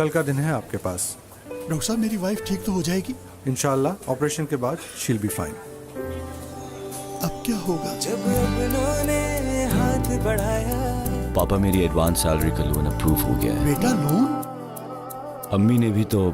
कल का दिन है आपके पास। डॉक्टर साहब मेरी वाइफ ठीक तो हो जाएगी? इंशाल्लाह ऑपरेशन के बाद शील बी फाइन। अब क्या होगा? जब अपनों ने हाथ बढ़ाया। पापा मेरी एडवांस सैलरी का लोन अप्रूव हो गया है। बेटा लोन? अम्मी ने भी तो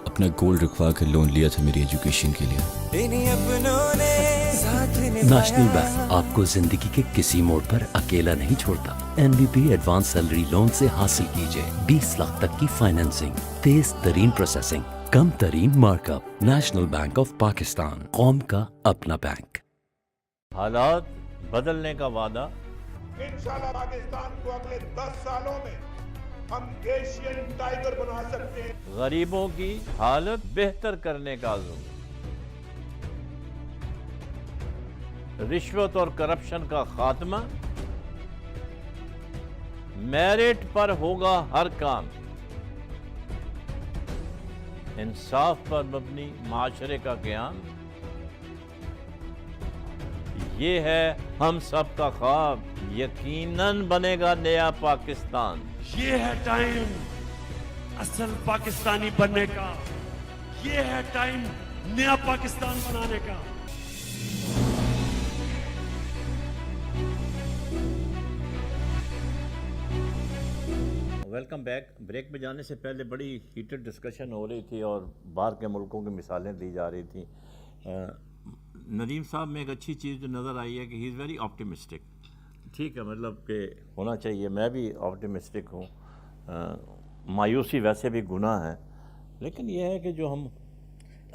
अपना गोल्ड रखवा कर लोन लिया था मेरी एजुकेशन के लिए। इन्हीं अपनों ने साथ निभाया। नेशनल बैंक आपको जिंदगी के किसी मोड़ पर अकेला नहीं छोड़ता। NBP एडवांस सैलरी लोन से हासिल कीजिए 20 लाख तक की फाइनेंसिंग, तेज तरीन प्रोसेसिंग, कम तरीन markup. National bank of Pakistan, कौम का अपना बैंक। हालात बदलने का वादा। इंशाल्लाह पाकिस्तान को अगले 10 सालों में हम एशियन टाइगर बना सकते हैं। गरीबों की हालत बेहतर करने का अज़्म। रिश्वत और करप्शन का खात्मा। मेरिट पर होगा हर काम। इंसाफ पर मबनी माशरे का क़याम। ये है हम सब का ख्वाब, यकीनन बनेगा नया पाकिस्तान। ये है टाइम असल पाकिस्तानी बनने का, ये है टाइम नया पाकिस्तान बनाने का। Welcome back. ब्रेक में जाने से पहले बड़ी हीटेड डिस्कशन हो रही थी और बाहर के मुल्कों की मिसालें दी जा रही थी। नदीम साहब में एक अच्छी चीज़ जो नज़र आई है कि ही इज़ वेरी ऑप्टिमिस्टिक। ठीक है, मतलब कि होना चाहिए, मैं भी ऑप्टिमिस्टिक हूँ। मायूसी वैसे भी गुनाह है, लेकिन यह है कि जो हम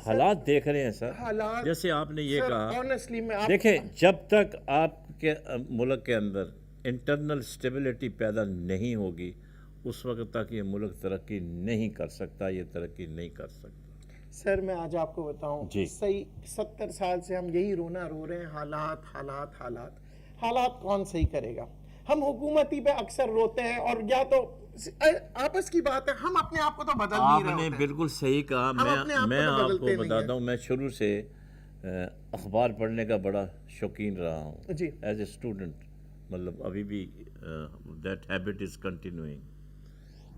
हालात देख रहे हैं सर, जैसे आपने ये कहा, देखें जब तक आपके मुल्क के अंदर इंटरनल स्टेबिलिटी पैदा नहीं होगी उस वक्त तक ये मुल्क तरक्की नहीं कर सकता, ये तरक्की नहीं कर सकता। सर मैं आज आपको बताऊं, सही 70 साल से हम यही रोना रो रहे हैं, हालात हालात हालात। हालात कौन सही करेगा? हम हुकूमती पे अक्सर रोते हैं, और या तो आपस की बात है, हम अपने आप को तो बदल नहीं रहे होते। आपने बिल्कुल सही कहा। मैं आपको बताता हूँ, मैं शुरू से अखबार पढ़ने का बड़ा शौकीन रहा हूँ जी, एज ए स्टूडेंट। मतलब अभी भी दैट हैबिट इज़ कंटिन्यूइंग।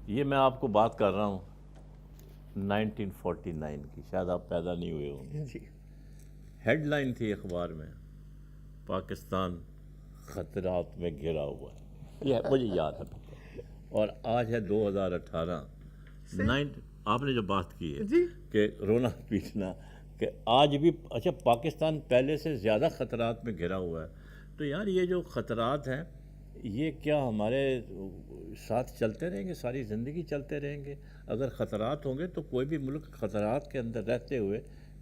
ये मैं आपको बात कर रहा हूँ 1949 की, शायद आप पैदा नहीं हुए होंगे जी। हेडलाइन थी अखबार में, पाकिस्तान खतरात में घिरा हुआ है। यह मुझे याद है। और आज है 2018। आपने जो बात की है कि रोना पीटना, कि आज भी अच्छा पाकिस्तान पहले से ज़्यादा ख़तरात में घिरा हुआ है। तो यार ये जो ख़तरात हैं ये क्या हमारे साथ चलते रहेंगे, सारी ज़िंदगी चलते रहेंगे? अगर ख़तरात होंगे तो कोई भी मुल्क ख़तरात के अंदर रहते हुए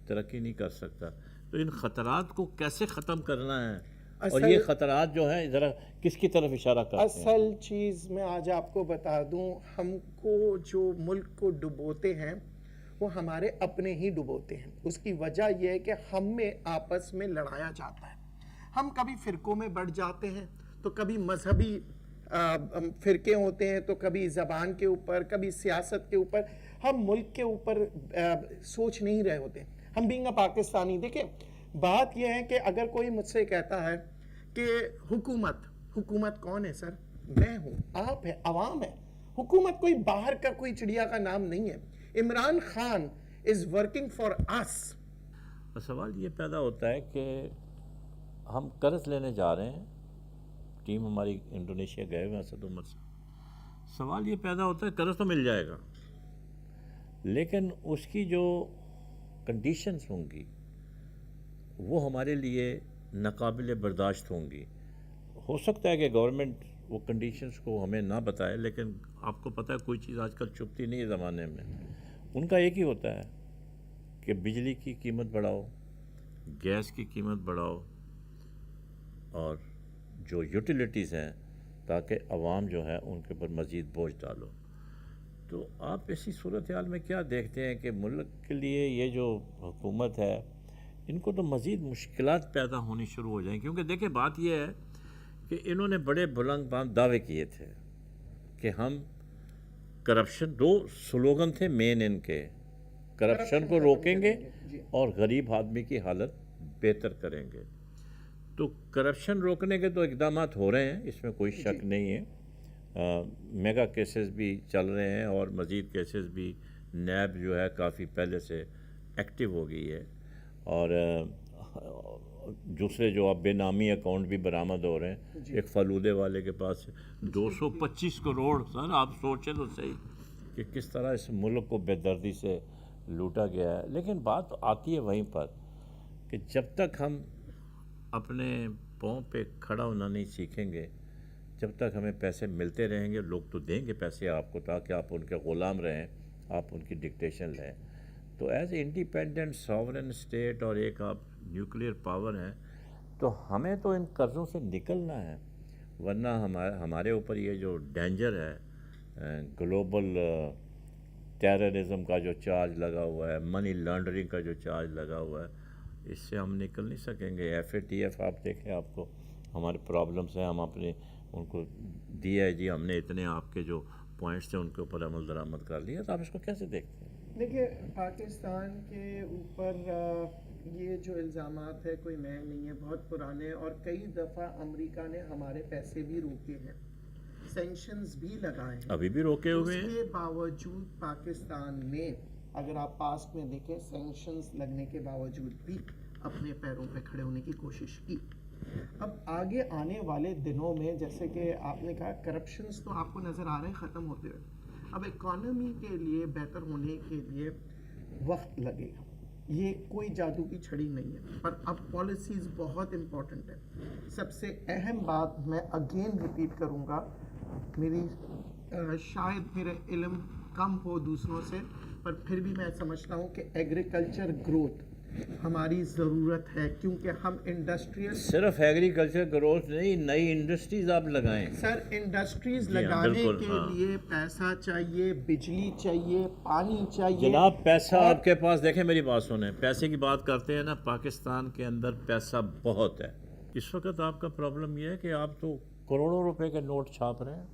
तरक्की नहीं कर सकता। तो इन ख़तरात को कैसे ख़त्म करना है, और ये ख़तरात जो हैं ज़रा किसकी तरफ इशारा करते हैं? असल चीज़ मैं आज आपको बता दूं, हमको जो मुल्क को डुबोते हैं वो हमारे अपने ही डुबोते हैं। उसकी वजह यह है कि हम में आपस में लड़ाया जाता है। हम कभी फ़िरक़ों में बढ़ जाते हैं, तो कभी मजहबी फ़िरके होते हैं, तो कभी ज़बान के ऊपर, कभी सियासत के ऊपर। हम मुल्क के ऊपर सोच नहीं रहे होते। हम बीइंग अ पाकिस्तानी, देखिए बात यह है कि अगर कोई मुझसे कहता है कि हुकूमत कौन है सर? मैं हूँ, आप है, अवाम है। हुकूमत कोई बाहर का कोई चिड़िया का नाम नहीं है। Imran Khan is working for us. सवाल ये पैदा होता है कि हम कर्ज लेने जा रहे हैं, टीम हमारी इंडोनेशिया गए हुए हैं असद उमर से। सवाल ये पैदा होता है कर्ज तो मिल जाएगा, लेकिन उसकी जो कंडीशंस होंगी वो हमारे लिए नाकाबिल बर्दाश्त होंगी। हो सकता है कि गवर्नमेंट वो कंडीशंस को हमें ना बताए, लेकिन आपको पता है कोई चीज़ आजकल छुपती नहीं है ज़माने में। उनका एक ही होता है कि बिजली की कीमत बढ़ाओ, गैस की कीमत बढ़ाओ, और जो यूटिलिटीज़ हैं ताकि अवाम जो है उनके ऊपर मज़ीद बोझ डालो। तो आप ऐसी सूरत हाल में क्या देखते हैं कि मुल्क के लिए ये जो हुकूमत है इनको तो मज़ीद मुश्किलात पैदा होनी शुरू हो जाएंगी? क्योंकि देखिए बात यह है कि इन्होंने बड़े बुलंद दावे किए थे कि हम करप्शन, 2 स्लोगन थे मेन इनके, करप्शन को रोकेंगे और गरीब आदमी की हालत बेहतर करेंगे। तो करप्शन रोकने के तो इक़दामात हो रहे हैं, इसमें कोई शक नहीं है, میگا کیسز بھی چل رہے ہیں اور مزید کیسز بھی نیب جو ہے کافی پہلے سے ایکٹیو ہو گئی ہے، اور دوسرے جو اب بے نامی اکاؤنٹ بھی برآمد ہو رہے ہیں. ایک فلودے والے کے پاس 225 کروڑ، سر آپ سوچیں تو صحیح کہ کس طرح اس ملک کو بے دردی سے لوٹا گیا ہے. لیکن بات آتی ہے وہیں پر کہ جب تک ہم اپنے پاؤں پہ کھڑا ہونا نہیں سیکھیں گے، جب تک ہمیں پیسے ملتے رہیں گے، لوگ تو دیں گے پیسے آپ کو تاکہ آپ ان کے غلام رہیں، آپ ان کی ڈکٹیشن لیں. تو as a independent sovereign state اور ایک آپ نیوکلیئر پاور ہیں، تو ہمیں تو ان قرضوں سے نکلنا ہے، ورنہ ہمارے اوپر یہ جو ڈینجر ہے گلوبل ٹیررزم کا جو چارج لگا ہوا ہے، منی لانڈرنگ کا جو چارج لگا ہوا ہے، اس سے ہم نکل نہیں سکیں گے. FATF آپ دیکھیں، آپ کو ہمارے پرابلمس ہیں، ہم اپنے ان کو دیا ہے جی ہم نے اتنے آپ کے جو پوائنٹس تھے ان کے اوپر عمل درآمد کر لیا، تو آپ اس کو کیسے دیکھتے ہیں؟ دیکھیے پاکستان کے اوپر یہ جو الزامات ہے کوئی نئے نہیں ہے، بہت پرانے، اور کئی دفعہ امریکہ نے ہمارے پیسے بھی روکے ہیں، سینکشنز بھی لگائے ہیں، ابھی بھی روکے ہوئے ہیں. اس کے باوجود پاکستان نے، اگر آپ پاسٹ میں دیکھیں، سینکشنز لگنے کے باوجود بھی اپنے پیروں پہ کھڑے ہونے کی کوشش کی. اب آگے آنے والے دنوں میں جیسے کہ آپ نے کہا کرپشنز تو آپ کو نظر آ رہے ہیں ختم ہوتے ہوئے، اب اکانومی کے لیے بہتر ہونے کے لیے وقت لگے گا، یہ کوئی جادو کی چھڑی نہیں ہے، پر اب پالیسیز بہت امپورٹنٹ ہے. سب سے اہم بات میں اگین ریپیٹ کروں گا، میری شاید میرا علم کم ہو دوسروں سے، پر پھر بھی میں سمجھتا ہوں کہ ایگریکلچر گروتھ ہماری ضرورت ہے، کیونکہ ہم انڈسٹریل، صرف ایگریکلچر گروتھ نہیں، نئی انڈسٹریز آپ لگائیں. سر انڈسٹریز لگانے کے لیے پیسہ چاہیے، بجلی چاہیے، پانی چاہیے. جناب پیسہ آپ کے پاس، دیکھیں میری بات سنیں، پیسے کی بات کرتے ہیں نا، پاکستان کے اندر پیسہ بہت ہے. اس وقت آپ کا پرابلم یہ ہے کہ آپ تو کروڑوں روپے کے نوٹ چھاپ رہے ہیں،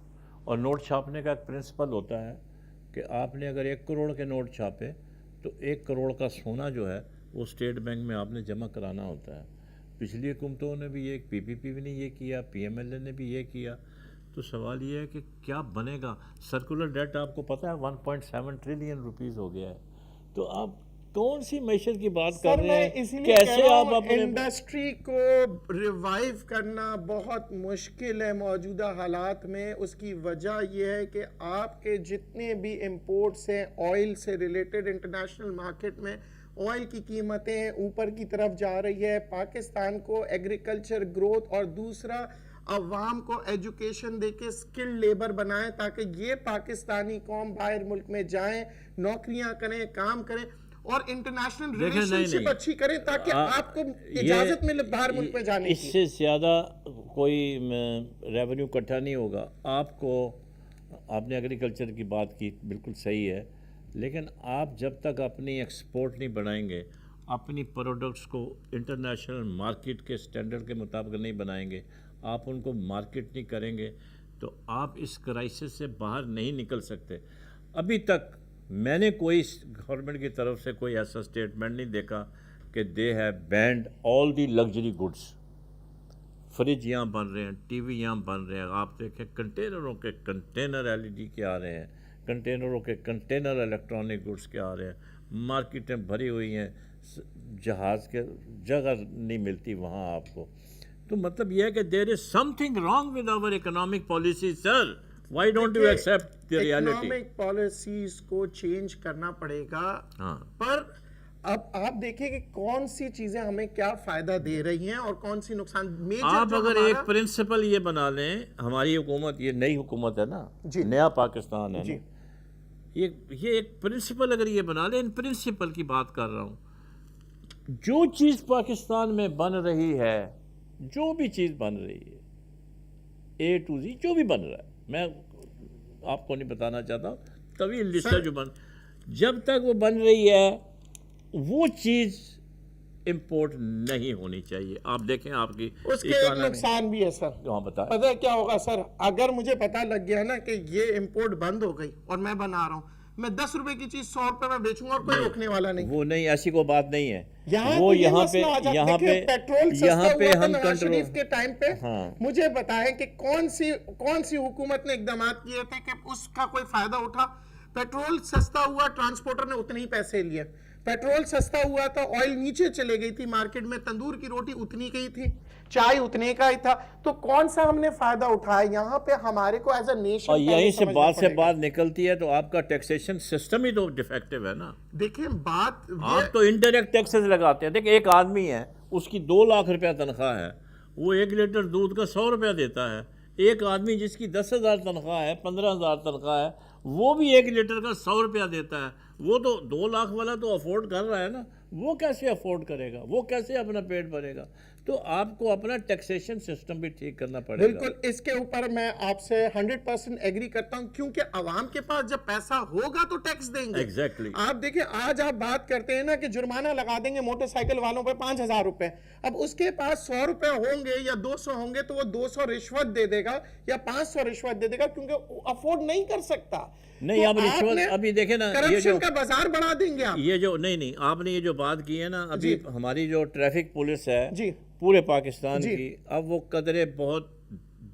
اور نوٹ چھاپنے کا ایک پرنسپل ہوتا ہے کہ آپ نے اگر 1 کروڑ کے نوٹ چھاپے تو 1 کروڑ کا سونا جو ہے وہ اسٹیٹ بینک میں آپ نے جمع کرانا ہوتا ہے. پچھلی حکومتوں نے بھی یہ، PPP بھی نے یہ کیا، PMLA نے بھی یہ کیا. تو سوال یہ ہے کہ کیا بنے گا؟ سرکولر ڈیٹ آپ کو پتہ ہے 1.7 ٹریلین روپیز ہو گیا ہے. تو آپ کون سی معیشت کی بات کر رہے ہیں؟ کیسے آپ اپنے انڈسٹری کو ریوائیو کرنا بہت مشکل ہے موجودہ حالات میں. اس کی وجہ یہ ہے کہ آپ کے جتنے بھی امپورٹس ہیں آئل سے ریلیٹڈ، انٹرنیشنل مارکیٹ میں آئل کی قیمتیں اوپر کی طرف جا رہی ہے. پاکستان کو ایگریکلچر گروتھ اور دوسرا عوام کو ایجوکیشن دے کے سکل لیبر بنائیں تاکہ یہ پاکستانی قوم باہر ملک میں جائیں، نوکریاں کریں، کام کریں اور انٹرنیشنل ریلیشنشپ اچھی کریں تاکہ آپ کو اجازت ملے باہر ملک میں جانے کی. اس سے زیادہ کوئی ریونیو اکٹھا نہیں ہوگا. آپ نے ایگریکلچر کی بات کی، بالکل صحیح ہے، لیکن آپ جب تک اپنی ایکسپورٹ نہیں بڑھائیں گے، اپنی پروڈکٹس کو انٹرنیشنل مارکیٹ کے سٹینڈرڈ کے مطابق نہیں بنائیں گے، آپ ان کو مارکیٹ نہیں کریں گے، تو آپ اس کرائسس سے باہر نہیں نکل سکتے. ابھی تک میں نے کوئی گورنمنٹ کی طرف سے کوئی ایسا سٹیٹمنٹ نہیں دیکھا کہ they have banned all the luxury goods. Fridge یہاں بن رہے ہیں، ٹی وی یہاں بن رہے ہیں، آپ دیکھیں کنٹینروں کے کنٹینر LED کے آ رہے ہیں، کنٹینروں کے کنٹینر الیکٹرانک گڈس کے آ رہے ہیں، مارکیٹیں بھری ہوئی ہیں، جہاز کے جگہ نہیں ملتی وہاں آپ کو. تو مطلب یہ ہے کہ there is something wrong with our economic policies, sir. Why don't you accept the reality? Economic policies کو چینج کرنا پڑے گا، پر اب آپ دیکھیں کہ کون سی چیزیں ہمیں کیا فائدہ دے رہی ہیں اور کون سی نقصان. آپ اگر ایک پرنسپل یہ بنا لیں، ہماری حکومت، یہ نئی حکومت ہے نا، نیا پاکستان ہے نا، یہ ایک پرنسپل اگر یہ بنا لیں، ان پرنسپل کی بات کر رہا ہوں، جو چیز پاکستان میں بن رہی ہے، جو بھی چیز بن رہی ہے A to Z جو بھی بن رہا ہے، میں آپ کو نہیں بتانا چاہتا، طویل لسٹ ہے جو جب تک وہ بن رہی ہے وہ چیز امپورٹ نہیں ہونی چاہیے. آپ دیکھیں آپ کی اس کے ایک نقصان بھی ہے سر. ہاں بتائیں. پتہ کیا ہوگا سر، اگر مجھے پتہ لگ گیا نا کہ یہ امپورٹ بند ہو گئی اور میں بنا رہا ہوں، मैं 10 रुपए की चीज 100 रुपए में बेचूंगा और कोई रोकने वाला नहीं। वो नहीं, ऐसी कोई बात नहीं है। यहाँ वो तो ये यहाँ पे मसला आ जाता है कि पेट्रोल यहाँ सस्ता पे हुआ था हम नवाज शरीफ कंट्रोल। के टाइम पे। हाँ। मुझे बताएं कि कौन सी हुकूमत ने इकदाम किए थे कि उसका कोई फायदा उठा? पेट्रोल सस्ता हुआ, ट्रांसपोर्टर ने उतने ही पैसे लिए। पेट्रोल सस्ता हुआ था, ऑयल नीचे चले गई थी मार्केट में, तंदूर की रोटी उतनी की थी, चाय उतने का ही था। तो कौन सा हमने फायदा उठाया? यहाँ पे हमारे को एज अ नेशन और यहीं से बात निकलती है, तो आपका टैक्सेशन सिस्टम ही तो डिफेक्टिव है ना। देखिए बात आप तो इनडायरेक्ट टैक्सेस लगाते हैं। देखिए, एक आदमी है, उसकी 2 लाख रुपया तनख्वाह है, वो 1 लीटर दूध का 100 रुपया देता है। एक आदमी जिसकी 10,000 तनख्वाह है, 15,000 तनख्वाह है, वो भी 1 लीटर का 100 रुपया देता है। वो तो 2 लाख वाला तो अफोर्ड कर रहा है ना, वो कैसे अफोर्ड करेगा? वो कैसे अपना पेट भरेगा? तो आपको अपना टैक्सेशन सिस्टम भी ठीक करना पड़ेगा। बिल्कुल, इसके ऊपर मैं आपसे 100% एग्री करता हूं, क्योंकि आवाम के पास जब पैसा होगा तो टैक्स देंगे। एग्जैक्टली। आप देखिए, आज आप बात करते हैं ना कि जुर्माना लगा देंगे मोटरसाइकिल वालों पे 5,000 रुपए। अब उसके पास 100 रुपए होंगे या 200 होंगे तो वो 200 रिश्वत दे देगा या 500 रिश्वत दे देगा, क्योंकि अफोर्ड नहीं कर सकता। नहीं, तो अब रिश्वत अभी देखे ना, ये जो का बाजार बढ़ा देंगे आप। ये जो नहीं, आपने ये जो बात की है ना, अभी हमारी जो ट्रैफिक पुलिस है जी पूरे पाकिस्तान की, अब वो कदरे बहुत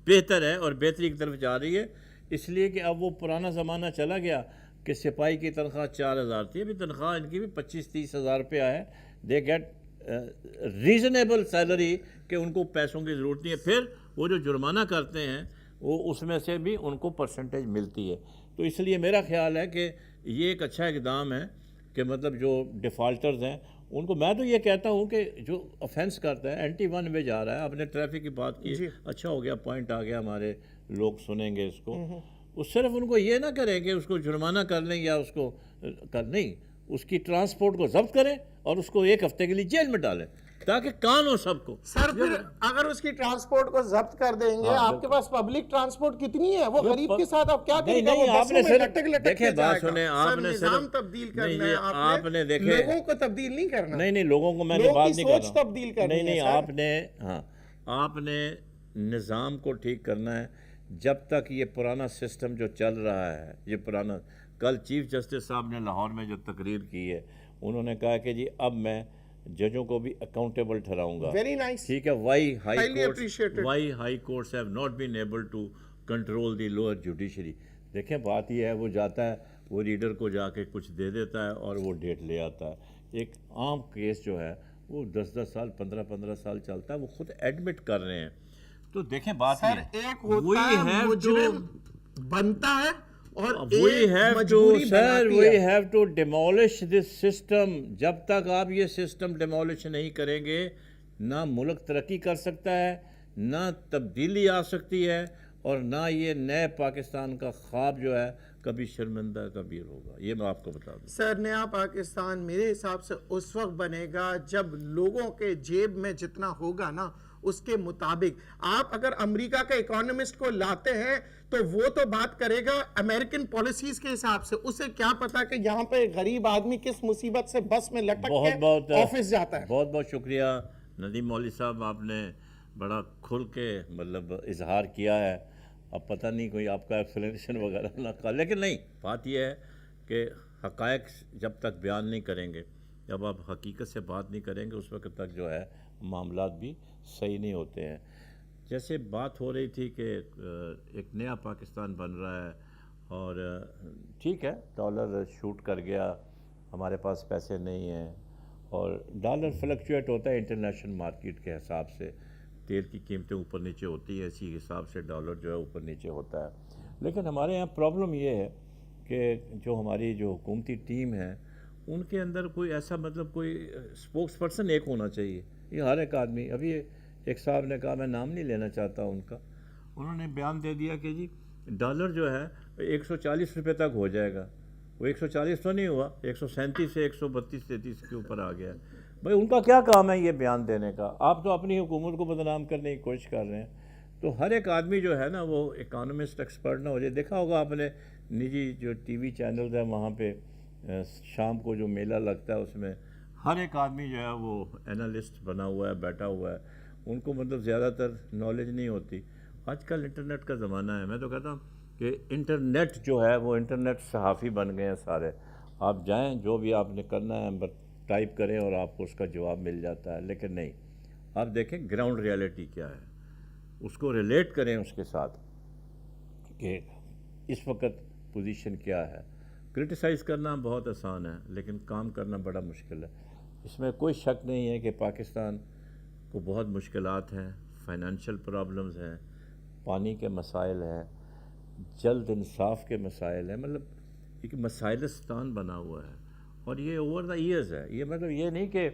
बेहतर है और बेहतरी की तरफ जा रही है। इसलिए कि अब वो पुराना ज़माना चला गया कि सिपाही की तनख्वाह 4,000 थी, अभी तनख्वाह इनकी भी 25-30 हज़ार रुपया है। दे गेट रीज़नेबल सैलरी, कि उनको पैसों की ज़रूरत नहीं है। फिर वो जो जुर्माना करते हैं वो उसमें से भी उनको परसेंटेज मिलती है। तो इसलिए मेरा ख्याल है कि ये एक अच्छा इकदाम है कि मतलब जो डिफ़ाल्टर्स हैं उनको, मैं तो ये कहता हूँ कि जो ऑफेंस करता है एंटी वन वे जा रहा है। आपने ट्रैफिक की बात की, अच्छा हो गया, पॉइंट आ गया, हमारे लोग सुनेंगे इसको। वो सिर्फ उनको ये ना करें कि उसको जुर्माना कर लें या उसको नहीं, उसकी ट्रांसपोर्ट को जब्त करें और उसको 1 हफ्ते के लिए जेल में डालें, ताकि कान हो सबको। सर, फिर अगर उसकी ट्रांसपोर्ट को जब्त कर देंगे, आपके पास पब्लिक ट्रांसपोर्ट कितनी है? वो गरीब के साथ आप क्या करेंगे? नहीं, आपने सिर्फ देखे, बात सुने, आपने सिर्फ तब्दील करना है, आपने देखे, लोगों को तब्दील नहीं करना। नहीं, लोगों को मैंने बात नहीं कर रहा। तब्दील करनी नहीं, आपने निज़ाम को ठीक करना है। जब तक ये पुराना सिस्टम जो चल रहा है, ये पुराना, कल चीफ जस्टिस साहब ने लाहौर में जो तकरीर की है, उन्होंने कहा कि जी अब मैं जजों को भी अकाउंटेबल ठहराऊंगा। वेरी नाइस, ठीक है। Why high courts have not been able to control the lower judiciary. देखें, बात ये है, वो जाता है, वो रीडर को जाके कुछ दे देता है और वो डेट ले आता है। एक आम केस जो है वो 10-10 साल, 15-15 साल चलता है, वो खुद एडमिट कर रहे हैं। तो देखें, बात सर, एक होता है मुजरिम बनता है और we have to demolish this system। जब तक आप ये सिस्टम डिमोलिश नहीं करेंगे, ना मुल्क तरक्की कर सकता है, ना तब्दीली आ सकती है, और ना ये नए पाकिस्तान का ख्वाब जो है कभी शर्मिंदा कबीर होगा। ये मैं आपको बता दूं। सर, नया पाकिस्तान मेरे हिसाब से उस वक्त बनेगा जब लोगों के जेब में जितना होगा ना, उसके मुताबिक। आप अगर अमेरिका के इकोनॉमिस्ट को लाते हैं तो वो तो बात करेगा अमेरिकन पॉलिसीज के हिसाब से। उसे क्या पता कि यहाँ पे गरीब आदमी किस मुसीबत से बस में लटक के ऑफिस जाता है। बहुत बहुत शुक्रिया नदीम मौलवी साहब, आपने बड़ा खुल के मतलब इजहार किया है। अब पता नहीं कोई आपका एक्सप्लेनेशन वगैरह ना का, लेकिन नहीं, बात यह है कि हक़ाइक़ जब तक बयान नहीं करेंगे, जब आप हकीकत से बात नहीं करेंगे, उस वक्त तक जो है मामलात भी सही नहीं होते हैं। जैसे बात हो रही थी कि एक नया पाकिस्तान बन रहा है, और ठीक है, डॉलर शूट कर गया, हमारे पास पैसे नहीं हैं, और डॉलर फ्लक्चुएट होता है इंटरनेशनल मार्केट के हिसाब से। तेल की कीमतें ऊपर नीचे होती हैं, इसी हिसाब से डॉलर जो है ऊपर नीचे होता है। लेकिन हमारे यहाँ प्रॉब्लम ये है कि जो हमारी जो हुकूमती टीम है, उनके अंदर कोई ऐसा मतलब कोई स्पोक्स पर्सन एक होना चाहिए। ये हर एक आदमी, अभी एक साहब ने कहा, मैं नाम नहीं लेना चाहता उनका, उन्होंने बयान दे दिया कि जी डॉलर जो है 140 रुपये तक हो जाएगा। वो 140 तो नहीं हुआ, 137 से 132-33 के ऊपर आ गया। भाई, उनका क्या काम है ये बयान देने का? आप तो अपनी हुकूमत को बदनाम करने की कोशिश कर रहे हैं। तो हर एक आदमी जो है ना, वो इकोनॉमिस्ट एक्सपर्ट ना हो जाए। देखा होगा आपने, निजी जो टीवी चैनल्स हैं, वहाँ पे शाम को जो मेला लगता है, उसमें हर एक आदमी जो है वो एनालिस्ट बना हुआ है, बैठा हुआ है। उनको मतलब ज़्यादातर नॉलेज नहीं होती। आजकल इंटरनेट का ज़माना है। मैं तो कहता हूँ کہ انٹرنیٹ جو ہے وہ انٹرنیٹ صحافی بن گئے ہیں سارے. آپ جائیں جو بھی آپ نے کرنا ہے بس ٹائپ کریں اور آپ کو اس کا جواب مل جاتا ہے. لیکن نہیں, آپ دیکھیں گراؤنڈ ریالٹی کیا ہے, اس کو ریلیٹ کریں اس کے ساتھ کہ اس وقت پوزیشن کیا ہے. کرٹیسائز کرنا بہت آسان ہے لیکن کام کرنا بڑا مشکل ہے. اس میں کوئی شک نہیں ہے کہ پاکستان کو بہت مشکلات ہیں, فائنینشیل پرابلمز ہیں, پانی کے مسائل ہیں, جلد انصاف کے مسائل ہیں. مطلب ایک مسائلستان بنا ہوا ہے اور یہ اوور دا ایئرز ہے. یہ مطلب یہ نہیں کہ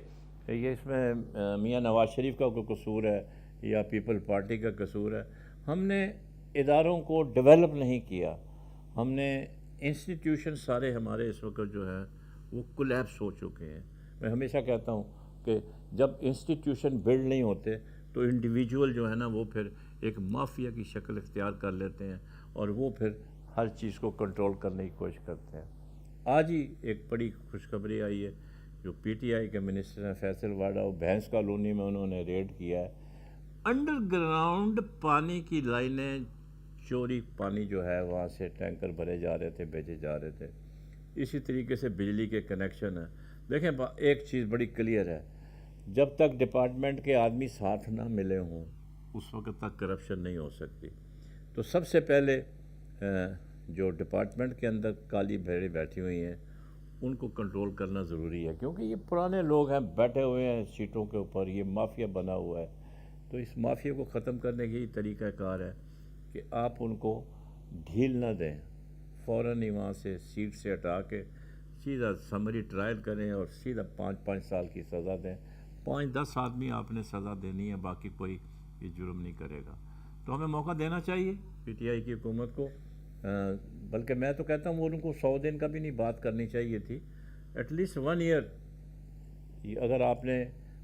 یہ اس میں میاں نواز شریف کا کوئی قصور ہے یا پیپل پارٹی کا قصور ہے. ہم نے اداروں کو ڈیولپ نہیں کیا, ہم نے انسٹیٹیوشن سارے ہمارے اس وقت جو ہے وہ کولیپس ہو چکے ہیں. میں ہمیشہ کہتا ہوں کہ جب انسٹیٹیوشن بلڈ نہیں ہوتے تو انڈیویجول جو ہے نا وہ پھر ایک مافیا کی شکل اختیار کر لیتے ہیں اور وہ پھر ہر چیز کو کنٹرول کرنے کی کوشش کرتے ہیں. آج ہی ایک بڑی خوشخبری آئی ہے, جو پی ٹی آئی کے منسٹر ہیں فیصل واڈا, وہ بھینس کالونی میں انہوں نے ریڈ کیا ہے. انڈر گراؤنڈ پانی کی لائنیں, چوری پانی جو ہے وہاں سے ٹینکر بھرے جا رہے تھے, بھیجے جا رہے تھے. اسی طریقے سے بجلی کے کنیکشن ہیں. دیکھیں ایک چیز بڑی کلیئر ہے, جب تک ڈپارٹمنٹ کے آدمی ساتھ نہ ملے ہوں اس وقت تک کرپشن نہیں ہو سکتی. تو سب سے پہلے جو ڈپارٹمنٹ کے اندر کالی بھیڑیں بیٹھی ہوئی ہیں ان کو کنٹرول کرنا ضروری ہے, کیونکہ یہ پرانے لوگ ہیں, بیٹھے ہوئے ہیں سیٹوں کے اوپر, یہ مافیا بنا ہوا ہے. تو اس مافیا کو ختم کرنے کی طریقہ کار ہے کہ آپ ان کو ڈھیل نہ دیں, فوراً ہی وہاں سے سیٹ سے ہٹا کے سیدھا سمری ٹرائل کریں اور سیدھا 5 سال کی سزا دیں. 5-10 آدمی آپ نے سزا دینی ہے, باقی کوئی یہ جرم نہیں کرے گا. تو ہمیں موقع دینا چاہیے پی ٹی آئی کی حکومت کو, بلکہ میں تو کہتا ہوں وہ ان کو 100 دن کا بھی نہیں بات کرنی چاہیے تھی, ایٹ لیسٹ 1 ایئر. اگر آپ نے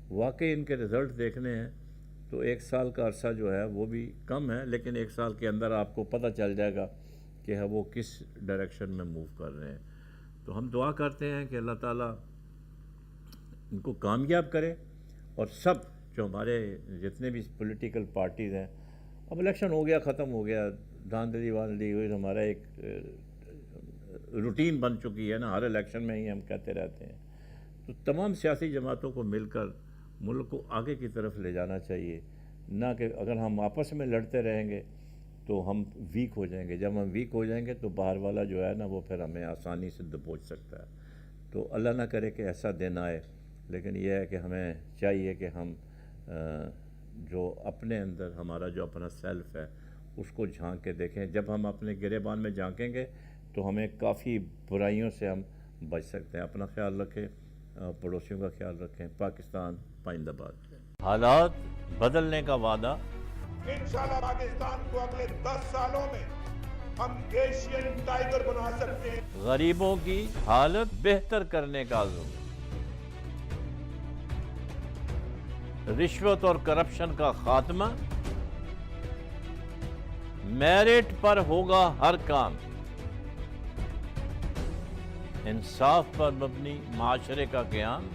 واقعی ان کے رزلٹ دیکھنے ہیں تو 1 سال کا عرصہ جو ہے وہ بھی کم ہے, لیکن 1 سال کے اندر آپ کو پتہ چل جائے گا کہ وہ کس ڈائریکشن میں موو کر رہے ہیں. تو ہم دعا کرتے ہیں کہ اللہ تعالیٰ ان کو کامیاب کرے, اور سب جو ہمارے جتنے بھی پولیٹیکل پارٹیز ہیں, اب الیکشن ہو گیا, ختم ہو گیا, دھاندلی واندلی ہوئی, ہمارا ایک روٹین بن چکی ہے نا, ہر الیکشن میں ہی ہم کہتے رہتے ہیں. تو تمام سیاسی جماعتوں کو مل کر ملک کو آگے کی طرف لے جانا چاہیے, نہ کہ اگر ہم آپس میں لڑتے رہیں گے تو ہم ویک ہو جائیں گے. جب ہم ویک ہو جائیں گے تو باہر والا جو ہے نا وہ پھر ہمیں آسانی سے دبوچ سکتا ہے. تو اللہ نہ کرے کہ ایسا دن آئے, لیکن یہ ہے کہ ہمیں چاہیے کہ ہم جو اپنے اندر ہمارا جو اپنا سیلف ہے اس کو جھانک کے دیکھیں. جب ہم اپنے گریبان میں جھانکیں گے تو ہمیں کافی برائیوں سے ہم بچ سکتے ہیں. اپنا خیال رکھیں, پڑوسیوں کا خیال رکھیں. پاکستان پائندہ باد. حالات بدلنے کا وعدہ, انشاءاللہ پاکستان کو اگلے 10 سالوں میں ہم ایشین ٹائیگر بنا سکتے ہیں. غریبوں کی حالت بہتر کرنے کا عزم, رشوت اور کرپشن کا خاتمہ, میرٹ پر ہوگا ہر کام, انصاف پر مبنی معاشرے کا قیام.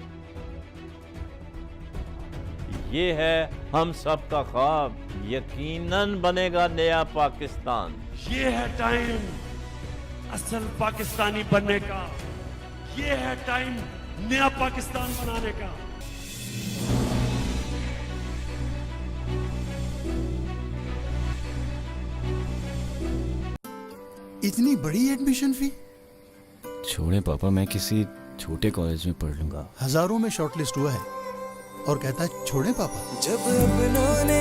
یہ ہے ہم سب کا خواب, یقیناً بنے گا نیا پاکستان. یہ ہے ٹائم اصل پاکستانی بننے کا, یہ ہے ٹائم نیا پاکستان بنانے کا. اتنی بڑی ایڈمیشن فی؟ چھوڑیں پاپا, میں کسی چھوٹے کالج میں پڑھ لوں گا. ہزاروں میں شارٹ لسٹ ہوا ہے اور کہتا ہے چھوڑیں پاپا. جب اپنوں نے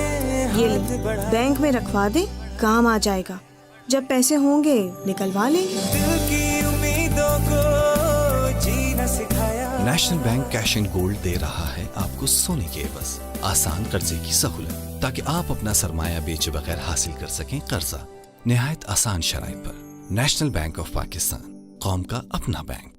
ہاتھ بڑھایا, بینک میں رکھوا دے, کام آ جائے گا. جب پیسے ہوں گے نکلوا لیں گے. دل کی امیدوں کو جینا سکھایا. National bank cash and gold دے رہا ہے آپ کو سونے کے عوض آسان قرضے کی سہولت, تاکہ آپ اپنا سرمایہ بیچے بغیر حاصل کر سکیں قرضہ نہایت آسان شرائط پر. نیشنل بینک آف پاکستان, قوم کا اپنا بینک.